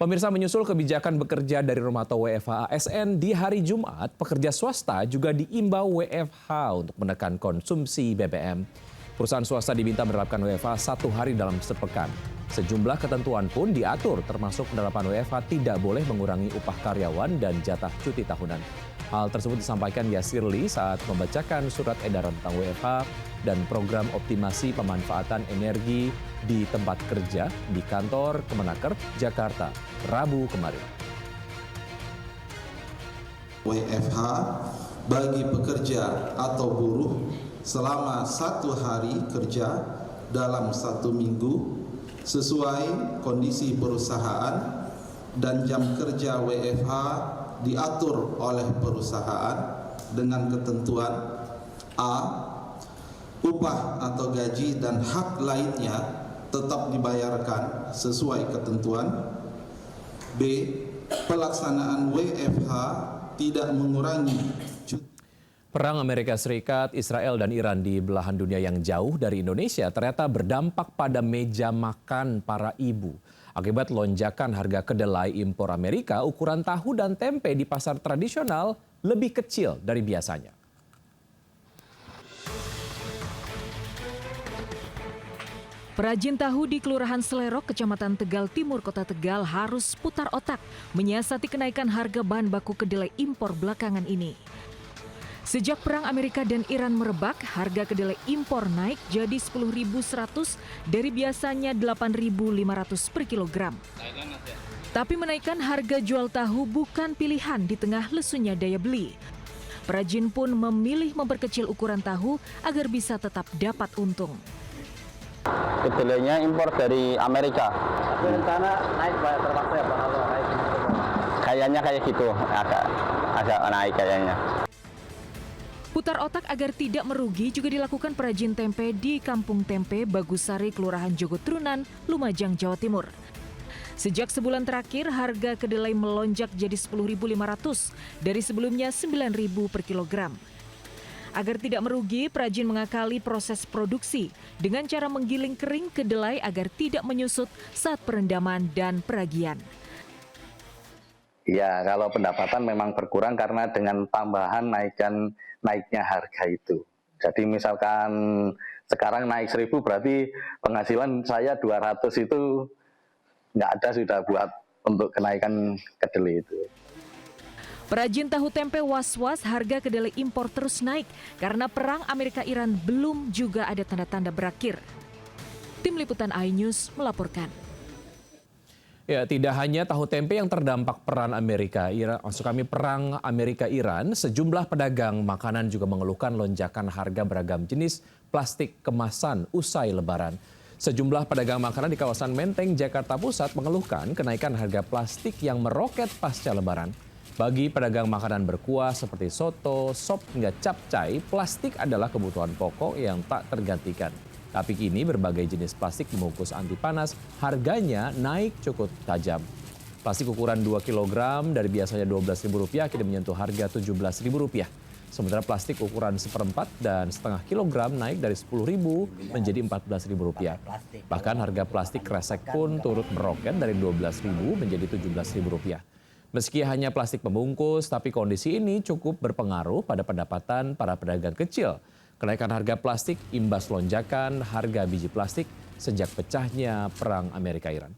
Pemirsa, menyusul kebijakan bekerja dari rumah atau WFH ASN di hari Jumat, pekerja swasta juga diimbau WFH untuk menekan konsumsi BBM. Perusahaan swasta diminta menerapkan WFH 1 hari dalam sepekan. Sejumlah ketentuan pun diatur, termasuk penerapan WFH tidak boleh mengurangi upah karyawan dan jatah cuti tahunan. Hal tersebut disampaikan Yasirli saat membacakan surat edaran tentang WFH dan program optimasi pemanfaatan energi di tempat kerja di kantor Kemenaker, Jakarta, Rabu kemarin. WFH bagi pekerja atau buruh selama 1 hari kerja dalam 1 minggu sesuai kondisi perusahaan, dan jam kerja WFH diatur oleh perusahaan dengan ketentuan A. Upah atau gaji dan hak lainnya tetap dibayarkan sesuai ketentuan. B. Pelaksanaan WFH tidak mengurangi cuti. Perang Amerika Serikat, Israel, dan Iran di belahan dunia yang jauh dari Indonesia ternyata berdampak pada meja makan para ibu. Akibat lonjakan harga kedelai impor Amerika, ukuran tahu dan tempe di pasar tradisional lebih kecil dari biasanya. Perajin tahu di Kelurahan Selerok, Kecamatan Tegal Timur, Kota Tegal harus putar otak menyiasati kenaikan harga bahan baku kedelai impor belakangan ini. Sejak perang Amerika dan Iran merebak, harga kedelai impor naik jadi 10.100 dari biasanya 8.500 per kilogram. Tapi menaikkan harga jual tahu bukan pilihan di tengah lesunya daya beli. Perajin pun memilih memperkecil ukuran tahu agar bisa tetap dapat untung. Kedelainya impor dari Amerika. Tapi rencana naik terpaksa ya Pak, kalau naik? Kayaknya kayak gitu, agak naik kayaknya. Putar otak agar tidak merugi juga dilakukan perajin tempe di Kampung Tempe Bagusari, Kelurahan Jogotrunan, Lumajang, Jawa Timur. Sejak sebulan terakhir, harga kedelai melonjak jadi 10.500 dari sebelumnya 9.000 per kilogram. Agar tidak merugi, perajin mengakali proses produksi dengan cara menggiling kering kedelai agar tidak menyusut saat perendaman dan peragian. Ya, kalau pendapatan memang berkurang karena dengan tambahan naiknya harga itu. Jadi misalkan sekarang naik 1.000 berarti penghasilan saya 200 itu nggak ada sudah buat untuk kenaikan kedelai itu. Perajin tahu tempe was-was harga kedelai impor terus naik karena perang Amerika-Iran belum juga ada tanda-tanda berakhir. Tim Liputan iNews melaporkan. Ya, tidak hanya tahu tempe yang terdampak perang Amerika-Iran, sejumlah pedagang makanan juga mengeluhkan lonjakan harga beragam jenis plastik kemasan usai Lebaran. Sejumlah pedagang makanan di kawasan Menteng, Jakarta Pusat mengeluhkan kenaikan harga plastik yang meroket pasca Lebaran. Bagi pedagang makanan berkuah seperti soto, sop, hingga capcay, plastik adalah kebutuhan pokok yang tak tergantikan. Tapi kini berbagai jenis plastik bungkus anti panas harganya naik cukup tajam. Plastik ukuran 2 kg dari biasanya Rp12.000 kini menyentuh harga Rp17.000. Sementara plastik ukuran 1/4 dan setengah kilogram naik dari Rp10.000 menjadi Rp14.000. Bahkan harga plastik kresek pun turut meroket dari Rp12.000 menjadi Rp17.000. Meski hanya plastik pembungkus, tapi kondisi ini cukup berpengaruh pada pendapatan para pedagang kecil. Kenaikan harga plastik imbas lonjakan harga biji plastik sejak pecahnya perang Amerika-Iran.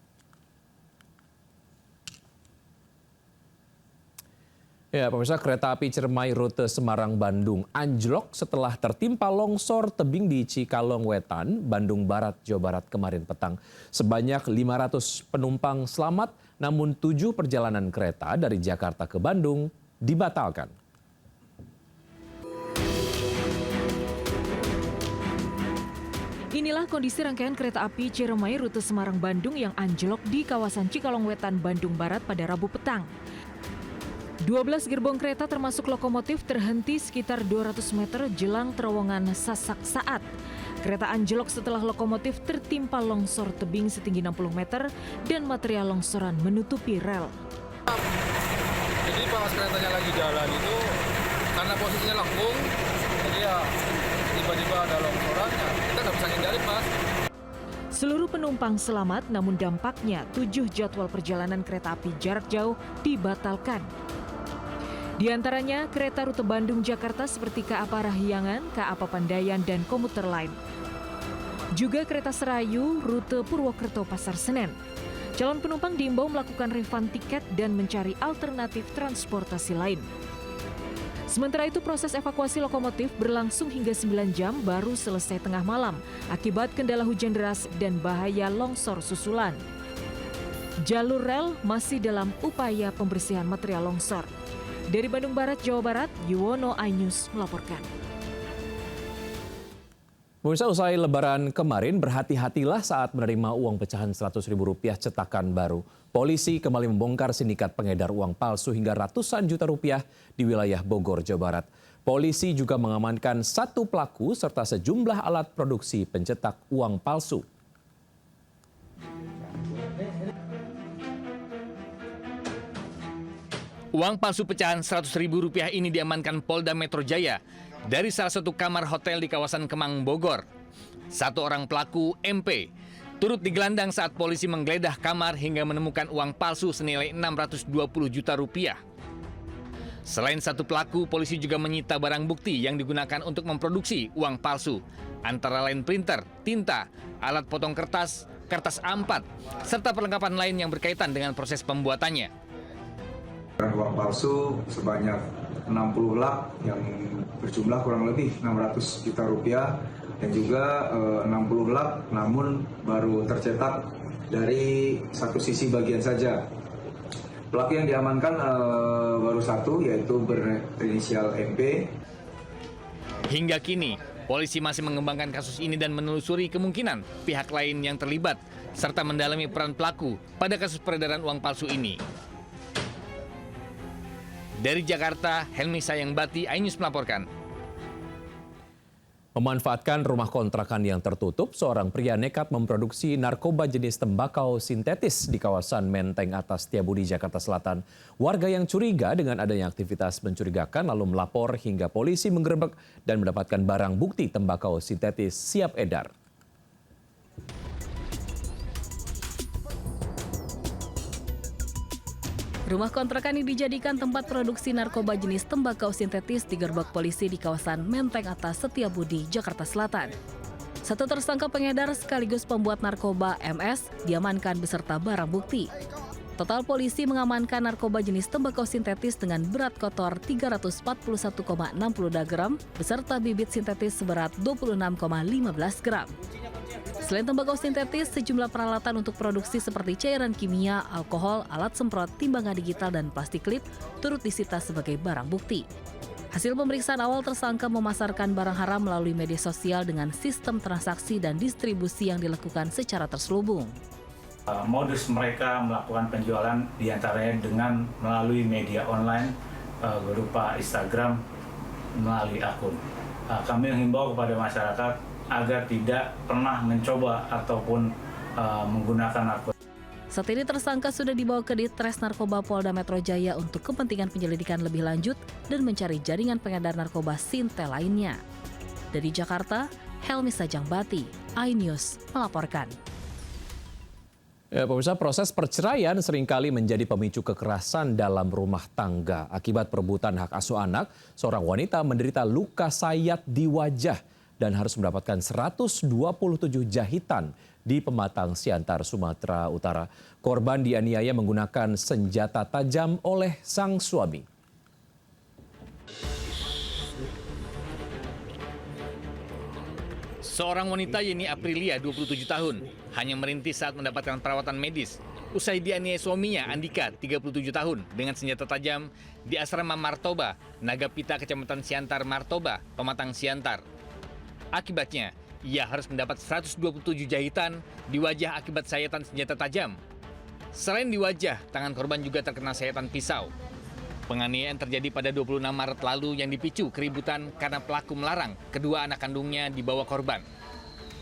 Ya, pemirsa, kereta api Ciremai rute Semarang-Bandung anjlok setelah tertimpa longsor tebing di Cikalongwetan, Bandung Barat, Jawa Barat kemarin petang. Sebanyak 500 penumpang selamat, namun 7 perjalanan kereta dari Jakarta ke Bandung dibatalkan. Inilah kondisi rangkaian kereta api Ciremai rute Semarang-Bandung yang anjlok di kawasan Cikalongwetan, Bandung Barat pada Rabu petang. 12 gerbong kereta termasuk lokomotif terhenti sekitar 200 meter jelang terowongan Sasak Saat. Kereta anjlok setelah lokomotif tertimpa longsor tebing setinggi 60 meter dan material longsoran menutupi rel. Jadi pas keretanya lagi jalan itu karena posisinya lengkung, jadi ya tiba-tiba ada longsorannya, kita nggak bisa hindari Mas. Seluruh penumpang selamat, namun dampaknya 7 jadwal perjalanan kereta api jarak jauh dibatalkan. Di antaranya kereta rute Bandung-Jakarta seperti KA Parahyangan, KA Papandayan, dan komuter lain. Juga kereta Serayu rute Purwokerto-Pasar Senen. Calon penumpang diimbau melakukan refund tiket dan mencari alternatif transportasi lain. Sementara itu proses evakuasi lokomotif berlangsung hingga 9 jam baru selesai tengah malam akibat kendala hujan deras dan bahaya longsor susulan. Jalur rel masih dalam upaya pembersihan material longsor. Dari Bandung Barat, Jawa Barat, Yuwono, iNews melaporkan. Pemirsa, usai Lebaran kemarin, berhati-hatilah saat menerima uang pecahan Rp100.000 cetakan baru. Polisi kembali membongkar sindikat pengedar uang palsu hingga ratusan juta rupiah di wilayah Bogor, Jawa Barat. Polisi juga mengamankan 1 pelaku serta sejumlah alat produksi pencetak uang palsu. Uang palsu pecahan Rp100.000 ini diamankan Polda Metro Jaya dari salah satu kamar hotel di kawasan Kemang, Bogor. 1 orang pelaku, MP, turut digelandang saat polisi menggeledah kamar hingga menemukan uang palsu senilai Rp620 juta. Selain 1 pelaku, polisi juga menyita barang bukti yang digunakan untuk memproduksi uang palsu, antara lain printer, tinta, alat potong kertas, kertas A4, serta perlengkapan lain yang berkaitan dengan proses pembuatannya. Uang palsu sebanyak 60 lap yang berjumlah kurang lebih Rp600 juta dan juga 60 lap namun baru tercetak dari satu sisi bagian saja. Pelaku yang diamankan baru 1 yaitu berinisial MP. Hingga kini, polisi masih mengembangkan kasus ini dan menelusuri kemungkinan pihak lain yang terlibat serta mendalami peran pelaku pada kasus peredaran uang palsu ini. Dari Jakarta, Helmi Sayangbati, iNews melaporkan. Memanfaatkan rumah kontrakan yang tertutup, seorang pria nekat memproduksi narkoba jenis tembakau sintetis di kawasan Menteng Atas Setiabudi, Jakarta Selatan. Warga yang curiga dengan adanya aktivitas mencurigakan lalu melapor hingga polisi menggerebek dan mendapatkan barang bukti tembakau sintetis siap edar. Rumah kontrakan ini dijadikan tempat produksi narkoba jenis tembakau sintetis digerebek polisi di kawasan Menteng Atas Setiabudi, Jakarta Selatan. 1 tersangka pengedar sekaligus pembuat narkoba MS diamankan beserta barang bukti. Total polisi mengamankan narkoba jenis tembakau sintetis dengan berat kotor 341,62 gram beserta bibit sintetis seberat 26,15 gram. Selain tembakau sintetis, sejumlah peralatan untuk produksi seperti cairan kimia, alkohol, alat semprot, timbangan digital, dan plastik klip turut disita sebagai barang bukti. Hasil pemeriksaan awal, tersangka memasarkan barang haram melalui media sosial dengan sistem transaksi dan distribusi yang dilakukan secara terselubung. Modus mereka melakukan penjualan diantaranya dengan melalui media online berupa Instagram melalui akun. Kami menghimbau kepada masyarakat agar tidak pernah mencoba ataupun menggunakan narkoba. Saat ini tersangka sudah dibawa ke Ditres Narkoba Polda Metro Jaya untuk kepentingan penyelidikan lebih lanjut dan mencari jaringan pengedar narkoba sintel lainnya. Dari Jakarta, Helmi Sayangbati, iNews melaporkan. Ya, pemirsa, proses perceraian seringkali menjadi pemicu kekerasan dalam rumah tangga. Akibat perebutan hak asuh anak, seorang wanita menderita luka sayat di wajah dan harus mendapatkan 127 jahitan di Pematang Siantar, Sumatera Utara. Korban dianiaya menggunakan senjata tajam oleh sang suami. Seorang wanita Yeni Aprilia, 27 tahun, hanya merintih saat mendapatkan perawatan medis. Usai dianiaya suaminya, Andika, 37 tahun, dengan senjata tajam di asrama Martoba, Nagapita, Kecamatan Siantar, Martoba, Pematang Siantar. Akibatnya, ia harus mendapat 127 jahitan di wajah akibat sayatan senjata tajam. Selain di wajah, tangan korban juga terkena sayatan pisau. Penganiayaan terjadi pada 26 Maret lalu yang dipicu keributan karena pelaku melarang kedua anak kandungnya dibawa korban.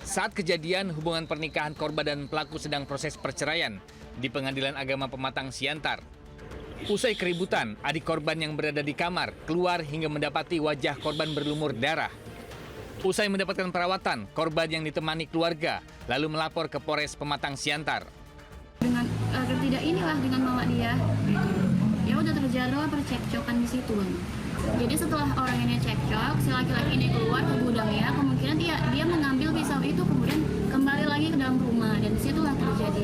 Saat kejadian, hubungan pernikahan korban dan pelaku sedang proses perceraian di Pengadilan Agama Pematang Siantar. Usai keributan, adik korban yang berada di kamar keluar hingga mendapati wajah korban berlumur darah. Usai mendapatkan perawatan, korban yang ditemani keluarga lalu melapor ke Polres Pematang Siantar. Dengan dengan bawa dia, ya udah terjadi percekcokan di situ, Bang. Jadi setelah orang ini cekcok, si laki-laki ini keluar ke gudangnya, kemungkinan dia mengambil pisau itu kemudian kembali lagi ke dalam rumah dan disitulah terjadi.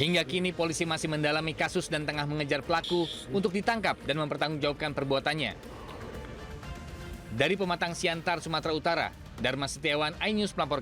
Hingga kini polisi masih mendalami kasus dan tengah mengejar pelaku untuk ditangkap dan mempertanggungjawabkan perbuatannya. Dari Pematang Siantar, Sumatera Utara, Dharma Setiawan, iNews melaporkan.